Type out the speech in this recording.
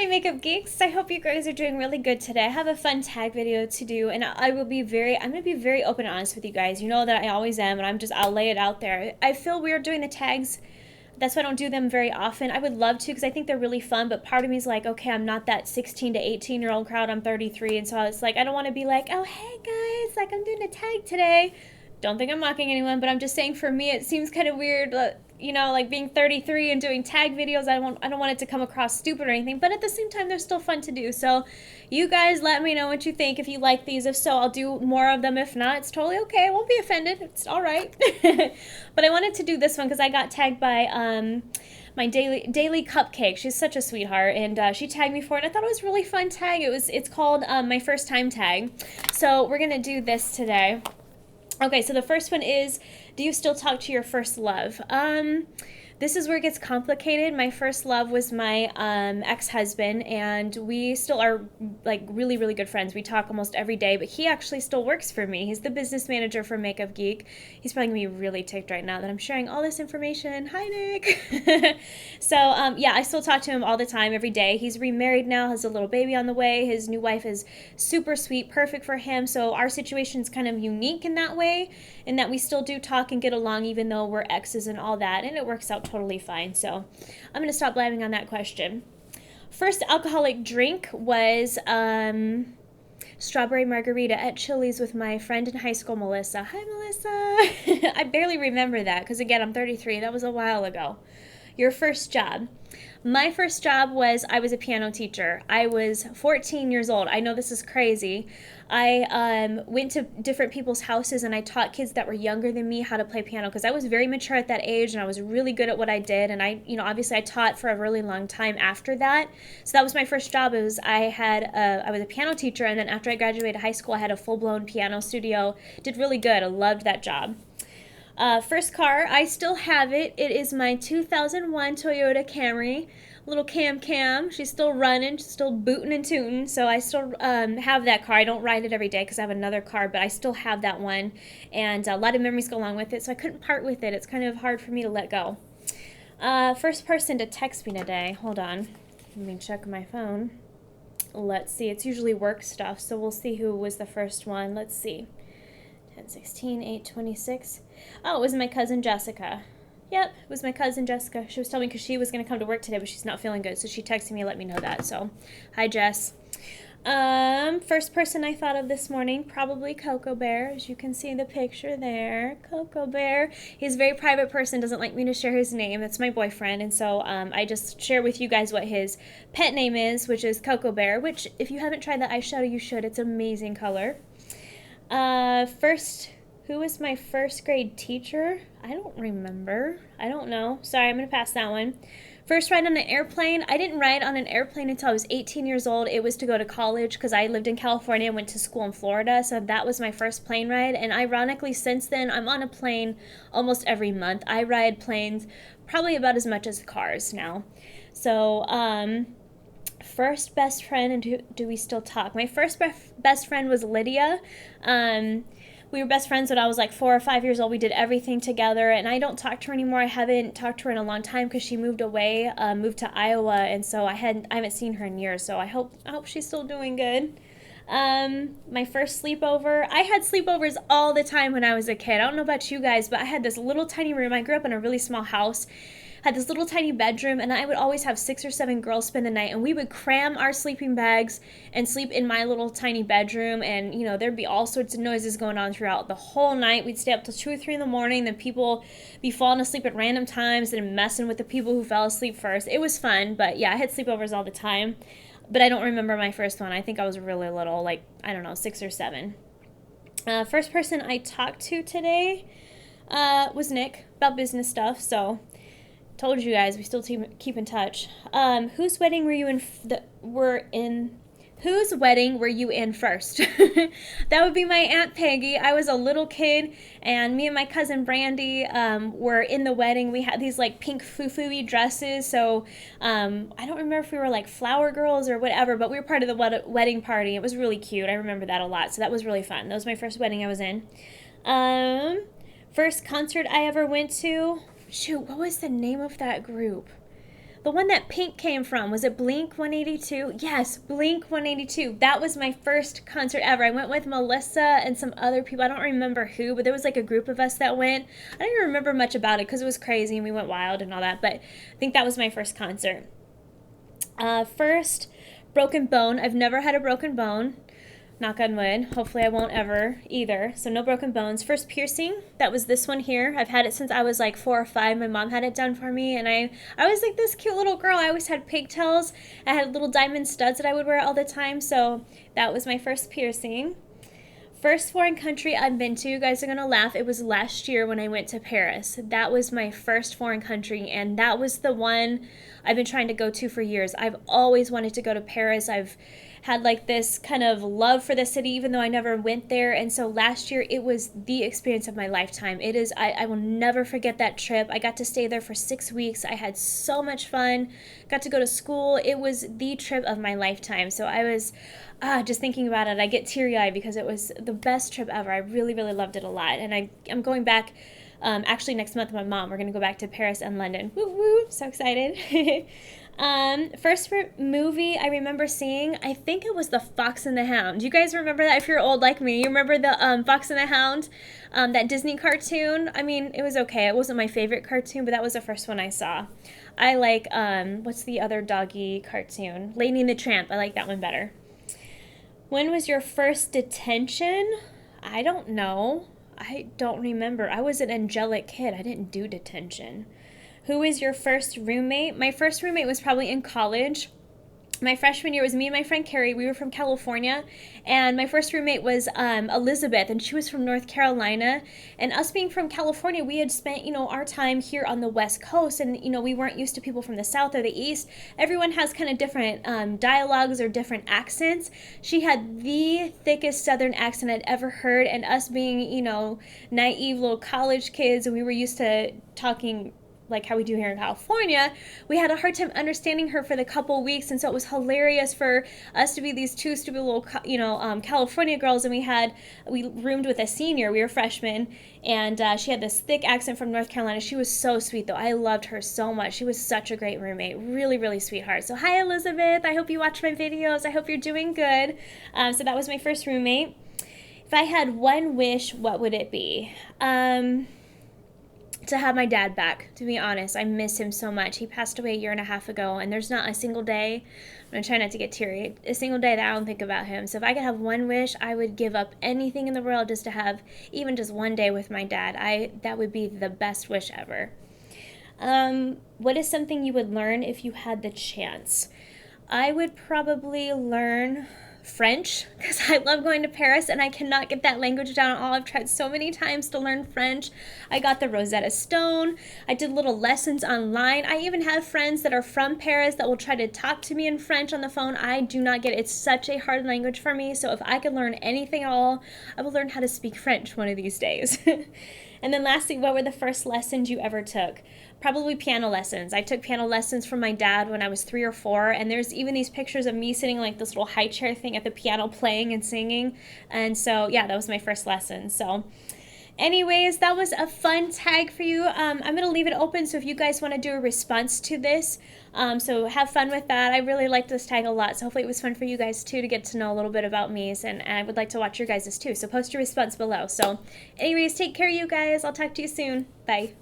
Hi Makeup Geeks, I hope you guys are doing really good today. I have a fun tag video to do, and I'm gonna be very open and honest with you guys. You know that I always am, and I'll lay it out there. I feel weird doing the tags. That's why I don't do them very often. I would love to because I think they're really fun, but part of me is like, okay, I'm not that 16 to 18-year-old crowd. I'm 33, and so it's like, I don't want to be like, oh, hey guys, like I'm doing a tag today. Don't think I'm mocking anyone, but I'm just saying for me it seems kind of weird, like being 33 and doing tag videos. I don't want it to come across stupid or anything, but at the same time they're still fun to do. So you guys let me know what you think, if you like these. If so, I'll do more of them. If not, it's totally okay. I won't be offended. It's all right. But I wanted to do this one because I got tagged by my daily cupcake. She's such a sweetheart, and she tagged me for it. I thought it was a really fun tag. It's called my first time tag. So we're gonna do this today. Okay, so the first one is, do you still talk to your first love? This is where it gets complicated. My first love was my ex-husband, and we still are like really, really good friends. We talk almost every day, but he actually still works for me. He's the business manager for Makeup Geek. He's probably gonna be really ticked right now that I'm sharing all this information. Hi, Nick. So yeah, I still talk to him all the time, every day. He's remarried now, has a little baby on the way. His new wife is super sweet, perfect for him. So our situation's kind of unique in that way, in that we still do talk and get along even though we're exes and all that, and it works out totally fine. So I'm going to stop blabbing on that question. First alcoholic drink was strawberry margarita at Chili's with my friend in high school, Melissa. Hi, Melissa. I barely remember that because, again, I'm 33. That was a while ago. Your first job. My first job was, I was a piano teacher. I was 14 years old. I know this is crazy. I went to different people's houses and I taught kids that were younger than me how to play piano because I was very mature at that age and I was really good at what I did. And obviously I taught for a really long time after that. So that was my first job. I was a piano teacher, and then after I graduated high school, I had a full-blown piano studio. Did really good. I loved that job. First car, I still have it. It is my 2001 Toyota Camry, little Cam. She's still running, she's still booting and tooting, so I still have that car. I don't ride it every day because I have another car, but I still have that one, and a lot of memories go along with it, so I couldn't part with it. It's kind of hard for me to let go. First person to text me today. Hold on. Let me check my phone. Let's see. It's usually work stuff, so we'll see who was the first one. Let's see. 10/16, 8/26. Oh, it was my cousin Jessica. Yep, it was my cousin Jessica. She was telling me because she was going to come to work today, but she's not feeling good, so she texted me and let me know that. So, hi, Jess. First person I thought of this morning, probably Coco Bear. As you can see in the picture there, Coco Bear. He's a very private person, doesn't like me to share his name. That's my boyfriend, and so I just share with you guys what his pet name is, which is Coco Bear, which if you haven't tried that eyeshadow, you should. It's an amazing color. Who was my first grade teacher? I don't remember. I don't know. Sorry, I'm going to pass that one. First ride on an airplane. I didn't ride on an airplane until I was 18 years old. It was to go to college because I lived in California and went to school in Florida. So that was my first plane ride. And ironically, since then, I'm on a plane almost every month. I ride planes probably about as much as cars now. So, first best friend, and do we still talk? My first best friend was Lydia. We were best friends when I was like 4 or 5 years old. We did everything together, and I don't talk to her anymore. I haven't talked to her in a long time because she moved away, moved to Iowa, and so I haven't seen her in years. So I hope she's still doing good. My first sleepover. I had sleepovers all the time when I was a kid. I don't know about you guys, but I had this little tiny room. I grew up in a really small house. Had this little tiny bedroom, and I would always have 6 or 7 girls spend the night, and we would cram our sleeping bags and sleep in my little tiny bedroom, and there'd be all sorts of noises going on throughout the whole night. We'd stay up till 2 or 3 in the morning, then people be falling asleep at random times and messing with the people who fell asleep first. It was fun, but yeah, I had sleepovers all the time, but I don't remember my first one. I think I was really little, like, I don't know, 6 or 7. First person I talked to today was Nick about business stuff, so told you guys we still keep in touch. Whose wedding were you in first? That would be my Aunt Peggy. I was a little kid, and me and my cousin Brandy were in the wedding. We had these like pink foo-foo-y dresses, so I don't remember if we were like flower girls or whatever, but we were part of the wedding party. It was really cute. I remember that a lot, so that was really fun. That was my first wedding I was in. First concert I ever went to. Shoot, what was the name of that group? The one that Pink came from, was it Blink 182? Yes, Blink 182. That was my first concert ever. I went with Melissa and some other people. I don't remember who, but there was like a group of us that went. I don't even remember much about it because it was crazy and we went wild and all that, but I think that was my first concert. First, broken bone. I've never had a broken bone. Knock on wood. Hopefully I won't ever either. So no broken bones. First piercing, that was this one here. I've had it since I was like 4 or 5. My mom had it done for me, and I was like this cute little girl. I always had pigtails. I had little diamond studs that I would wear all the time. So that was my first piercing. First foreign country I've been to, you guys are going to laugh, it was last year when I went to Paris. That was my first foreign country, and that was the one I've been trying to go to for years. I've always wanted to go to Paris. I've had like this kind of love for the city even though I never went there, and so last year it was the experience of my lifetime. It is, I will never forget that trip. I got to stay there for 6 weeks. I had so much fun, got to go to school. It was the trip of my lifetime. So I was just thinking about it, I get teary-eyed because it was the best trip ever. I really, really loved it a lot, and I'm going back actually next month with my mom. We're going to go back to Paris and London. Woo woo, so excited. First movie I remember seeing, I think it was The Fox and the Hound. You guys remember that? If you're old like me, you remember the Fox and the Hound, that Disney cartoon? I mean, it was okay. It wasn't my favorite cartoon, but that was the first one I saw. I like, what's the other doggy cartoon? Lady and the Tramp. I like that one better. When was your first detention? I don't know. I don't remember. I was an angelic kid. I didn't do detention. Who is your first roommate? My first roommate was probably in college. My freshman year was me and my friend Carrie. We were from California, and my first roommate was Elizabeth, and she was from North Carolina. And us being from California, we had spent, our time here on the West Coast, and, we weren't used to people from the South or the East. Everyone has kind of different dialogues or different accents. She had the thickest Southern accent I'd ever heard, and us being, naive little college kids, and we were used to talking like how we do here in California, we had a hard time understanding her for the couple weeks, and so it was hilarious for us to be these two stupid little, California girls, and we roomed with a senior. We were freshmen, and she had this thick accent from North Carolina. She was so sweet, though. I loved her so much. She was such a great roommate. Really, really sweetheart. So hi, Elizabeth. I hope you watch my videos. I hope you're doing good. So that was my first roommate. If I had one wish, what would it be? To have my dad back, to be honest. I miss him so much. He passed away 1.5 years ago, and there's not a single day, I'm going to try not to get teary, a single day that I don't think about him. So if I could have one wish, I would give up anything in the world just to have even just one day with my dad. That would be the best wish ever. What is something you would learn if you had the chance? I would probably learn French, because I love going to Paris and I cannot get that language down at all. I've tried so many times to learn French. I got the Rosetta Stone. I did little lessons online. I even have friends that are from Paris that will try to talk to me in French on the phone. I do not get it. It's such a hard language for me. So if I could learn anything at all, I will learn how to speak French one of these days. And then lastly, what were the first lessons you ever took? Probably piano lessons. I took piano lessons from my dad when I was 3 or 4, and there's even these pictures of me sitting like this little high chair thing at the piano playing and singing. And so, yeah, that was my first lesson. So anyways, that was a fun tag for you. I'm going to leave it open, so if you guys want to do a response to this, so have fun with that. I really liked this tag a lot, so hopefully it was fun for you guys too to get to know a little bit about me, and I would like to watch your guys' too, so post your response below. So anyways, take care, you guys. I'll talk to you soon. Bye.